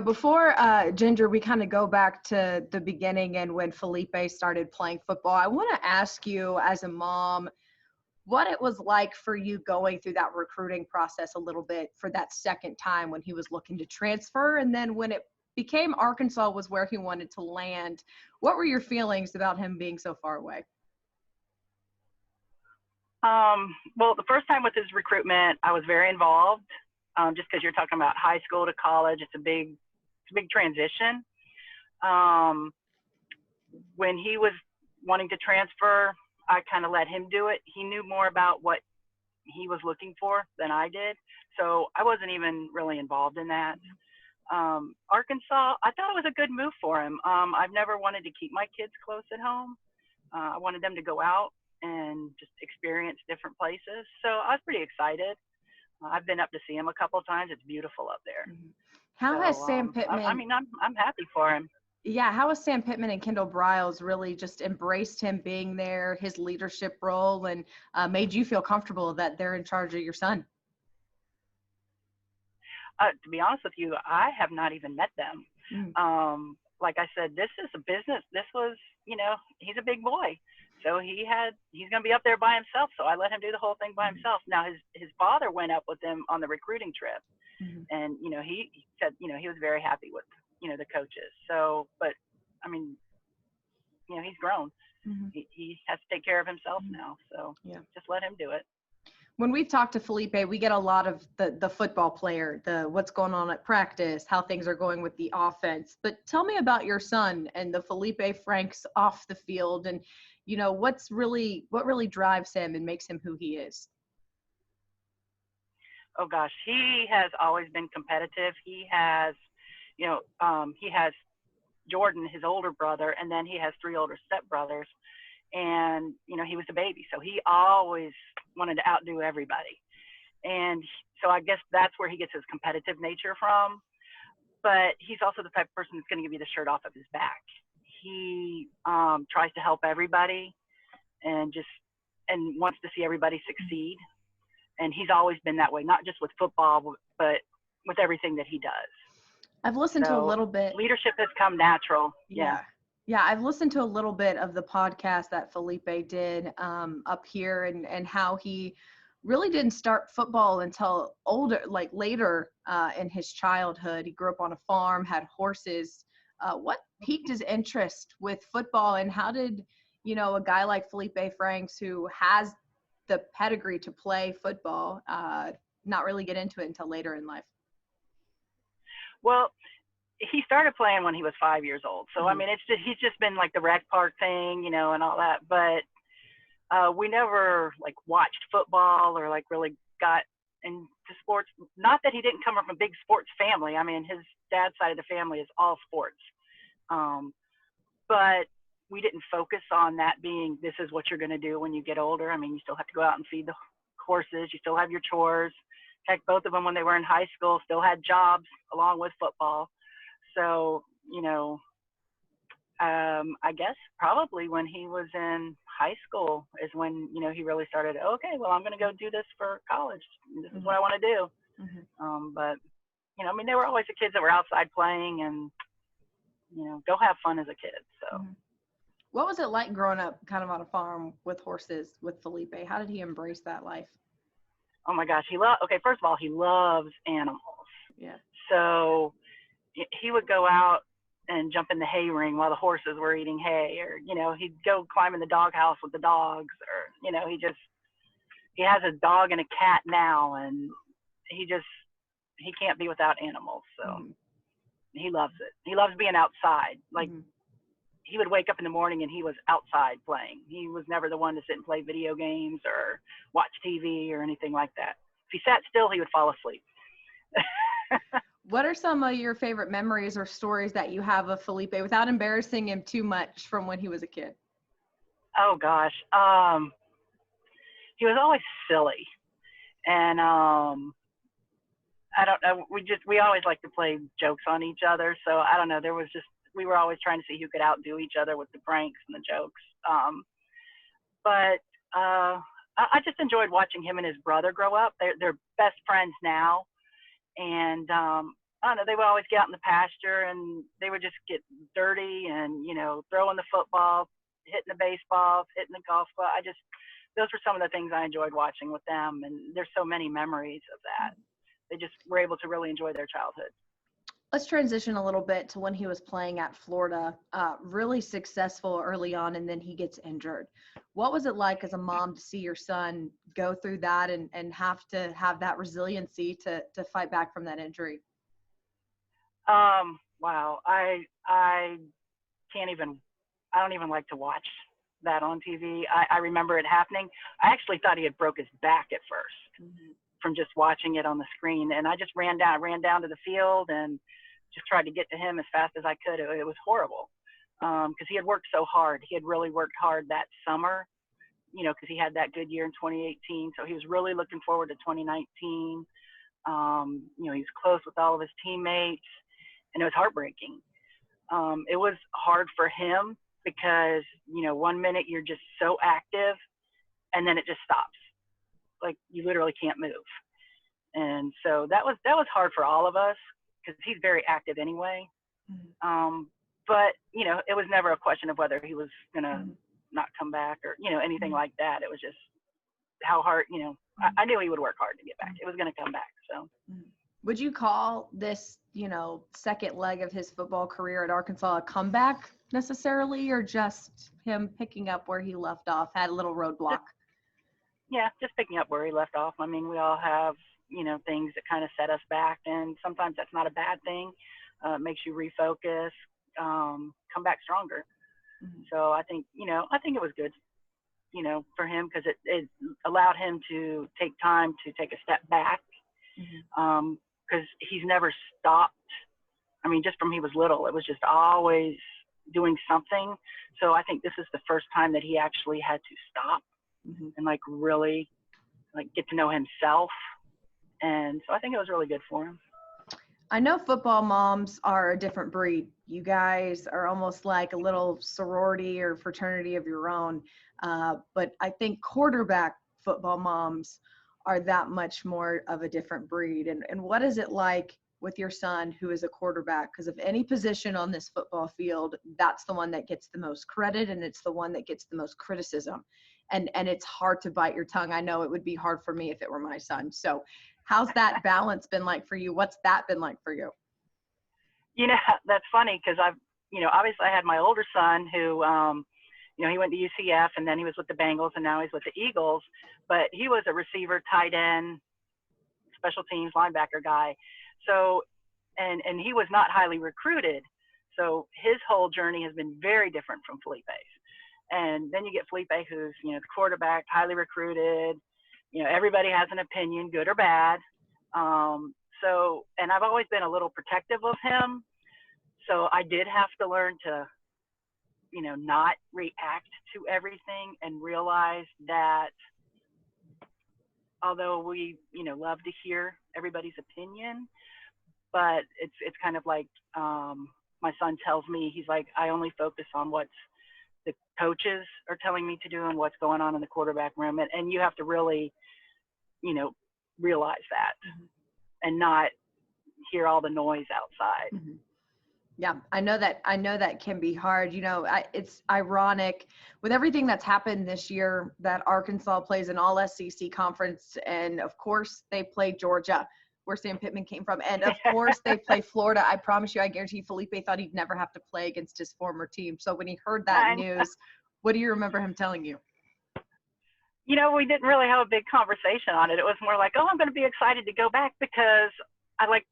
Before Ginger, we kind of go back to the beginning and when Feleipe started playing football. I want to ask you, as a mom, what it was like for you going through that recruiting process a little bit for that second time when he was looking to transfer, and then when it became Arkansas was where he wanted to land. What were your feelings about him being so far away? Well, the first time with his recruitment, I was very involved, just because you're talking about high school to college. It's a big transition. When he was wanting to transfer, I kind of let him do it. He knew more about what he was looking for than I did, so I wasn't even really involved in that. Arkansas, I thought it was a good move for him. I've never wanted to keep my kids close at home. I wanted them to go out and just experience different places. So I was pretty excited. I've been up to see him a couple of times. It's beautiful up there. How has Sam Pittman? I'm happy for him. Yeah, how has Sam Pittman and Kendall Briles really just embraced him being there, his leadership role, and made you feel comfortable that they're in charge of your son? To be honest with you, I have not even met them. Like I said, this is a business. This was, he's a big boy. So he's going to be up there by himself. So I let him do the whole thing by himself. Now his father went up with him on the recruiting trip, and he said he was very happy with the coaches. So, but I mean, he's grown. He has to take care of himself now. So just let him do it. When we talk to Feleipe, we get a lot of the football player, what's going on at practice, how things are going with the offense. But tell me about your son and the Feleipe Franks off the field, and what really drives him and makes him who he is. Oh gosh, he has always been competitive. He has, he has Jordan, his older brother, and then he has 3 older stepbrothers. And, he was a baby, so he always wanted to outdo everybody. And so I guess that's where he gets his competitive nature from. But he's also the type of person that's going to give you the shirt off of his back. He tries to help everybody and wants to see everybody succeed. And he's always been that way, not just with football, but with everything that he does. I've listened to a little bit. Leadership has come natural. Yeah, I've listened to a little bit of the podcast that Feleipe did up here, and how he really didn't start football until later in his childhood. He grew up on a farm, had horses. What piqued his interest with football, and how did, a guy like Feleipe Franks, who has the pedigree to play football, not really get into it until later in life? Well, he started playing when he was 5 years old. So, I mean, he's just been like the rec park thing, and all that. But we never watched football or really got into sports. Not that he didn't come from a big sports family. I mean, his dad's side of the family is all sports. But we didn't focus on that being, this is what you're going to do when you get older. I mean, you still have to go out and feed the horses. You still have your chores. Heck, both of them, when they were in high school, still had jobs along with football. So, I guess probably when he was in high school is when, he really started, okay, well, I'm going to go do this for college. This is what I want to do. But, I mean, they were always the kids that were outside playing and, go have fun as a kid. So. What was it like growing up kind of on a farm with horses with Feleipe? How did he embrace that life? Oh my gosh, first of all, he loves animals. Yeah. So he would go out and jump in the hay ring while the horses were eating hay, or, he'd go climb in the doghouse with the dogs, or, he has a dog and a cat now, and he can't be without animals. So he loves it. He loves being outside. He would wake up in the morning and he was outside playing. He was never the one to sit and play video games or watch TV or anything like that. If he sat still, he would fall asleep. What are some of your favorite memories or stories that you have of Feleipe without embarrassing him too much from when he was a kid? Oh gosh. He was always silly. And I don't know, we always like to play jokes on each other. So I don't know, we were always trying to see who could outdo each other with the pranks and the jokes. But I just enjoyed watching him and his brother grow up. They're best friends now. And I don't know, they would always get out in the pasture and they would just get dirty and, throwing the football, hitting the baseball, hitting the golf ball. Those were some of the things I enjoyed watching with them. And there's so many memories of that. They just were able to really enjoy their childhood. Let's transition a little bit to when he was playing at Florida, really successful early on, and then he gets injured. What was it like as a mom to see your son go through that and have to have that resiliency to fight back from that injury? Wow. Can't even, I don't even like to watch that on TV. I remember it happening. I actually thought he had broke his back at first from just watching it on the screen. And I just ran down to the field and just tried to get to him as fast as I could. It was horrible because he had worked so hard. He had really worked hard that summer, because he had that good year in 2018. So he was really looking forward to 2019. He was close with all of his teammates, and it was heartbreaking. It was hard for him because, 1 minute you're just so active and then it just stops. Like you literally can't move. And so that was hard for all of us because he's very active anyway. But, it was never a question of whether he was going to not come back or, anything like that. It was just how hard, I knew he would work hard to get back. It was going to come back. So. Would you call this, second leg of his football career at Arkansas a comeback necessarily, or just him picking up where he left off, had a little roadblock? Yeah, just picking up where he left off. I mean, we all have, things that kind of set us back, and sometimes that's not a bad thing. It makes you refocus, come back stronger. So I think it was good, for him because it allowed him to take time to take a step back. Because he's never stopped. I mean, just from he was little, it was just always doing something. So I think this is the first time that he actually had to stop and really get to know himself. And so I think it was really good for him. I know football moms are a different breed. You guys are almost like a little sorority or fraternity of your own. But I think quarterback football moms are that much more of a different breed. And what is it like with your son who is a quarterback? Because of any position on this football field, that's the one that gets the most credit and it's the one that gets the most criticism. And it's hard to bite your tongue. I know it would be hard for me if it were my son. So how's that balance been like for you? What's that been like for you? That's funny because obviously I had my older son who, he went to UCF and then he was with the Bengals and now he's with the Eagles, but he was a receiver, tight end, special teams, linebacker guy. So, and he was not highly recruited. So his whole journey has been very different from Feleipe's. And then you get Feleipe, who's, the quarterback, highly recruited, everybody has an opinion, good or bad. So, and I've always been a little protective of him. So I did have to learn to, not react to everything and realize that although we, love to hear everybody's opinion, but it's kind of like my son tells me, he's like, I only focus on what's the coaches are telling me to do and what's going on in the quarterback room. And you have to really, realize that and not hear all the noise outside. Yeah, I know that can be hard. It's ironic with everything that's happened this year that Arkansas plays an all SEC conference. And of course they play Georgia, where Sam Pittman came from. And of course they play Florida. I promise you, I guarantee Feleipe thought he'd never have to play against his former team. So when he heard that news, what do you remember him telling you? We didn't really have a big conversation on it. It was more like, oh, I'm going to be excited to go back because I like,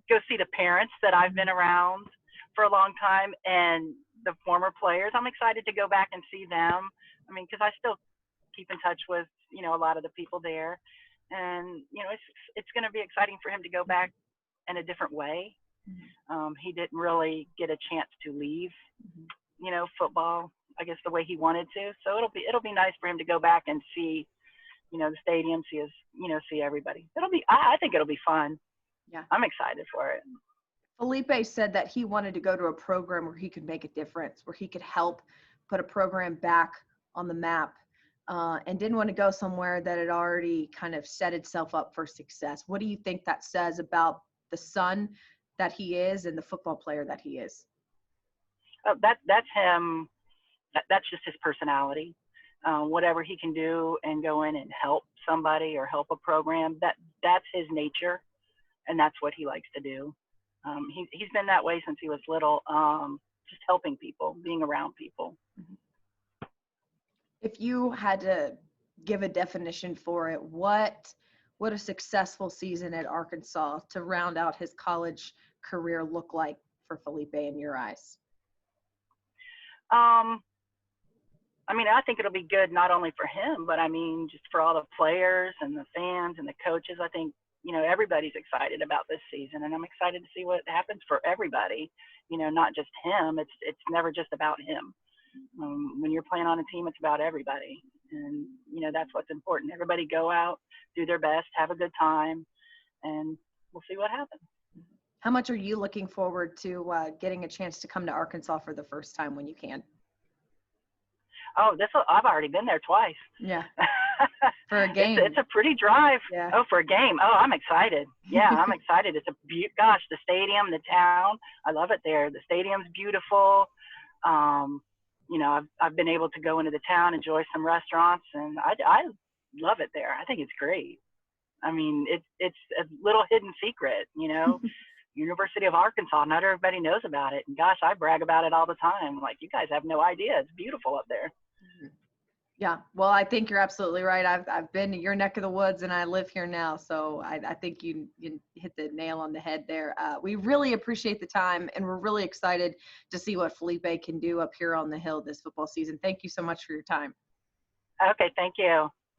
go see the parents that I've been around for a long time and the former players. I'm excited to go back and see them. I mean, because I still keep in touch with, a lot of the people there. And, it's going to be exciting for him to go back in a different way. He didn't really get a chance to leave, football, I guess, the way he wanted to. So it'll be nice for him to go back and see, the stadium, see everybody. I think it'll be fun. Yeah. I'm excited for it. Feleipe said that he wanted to go to a program where he could make a difference, where he could help put a program back on the map, and didn't want to go somewhere that had already kind of set itself up for success. What do you think that says about the son that he is and the football player that he is? Oh, that's him. That's just his personality. Whatever he can do and go in and help somebody or help a program, that's his nature, and that's what he likes to do. He's been that way since he was little, just helping people, being around people. If you had to give a definition for it, what would a successful season at Arkansas to round out his college career look like for Feleipe in your eyes? I mean, I think it'll be good not only for him, but I mean, just for all the players and the fans and the coaches. I think, everybody's excited about this season, and I'm excited to see what happens for everybody. Not just him. It's never just about him. When you're playing on a team, it's about everybody, and that's what's important. Everybody go out, do their best, have a good time, and we'll see what happens. How much are you looking forward to getting a chance to come to Arkansas for the first time when you can? Oh, I've already been there twice. Yeah. For a game. It's a pretty drive. Yeah. Oh, for a game. Oh, I'm excited. Yeah, I'm excited. It's gosh, the stadium, the town. I love it there. The stadium's beautiful. I've been able to go into the town, enjoy some restaurants, and I love it there. I think it's great. I mean, it's a little hidden secret, University of Arkansas. Not everybody knows about it. And gosh, I brag about it all the time. Like, you guys have no idea. It's beautiful up there. Yeah. Well, I think you're absolutely right. I've been to your neck of the woods and I live here now. So I think you hit the nail on the head there. We really appreciate the time, and we're really excited to see what Feleipe can do up here on the hill this football season. Thank you so much for your time. Okay. Thank you.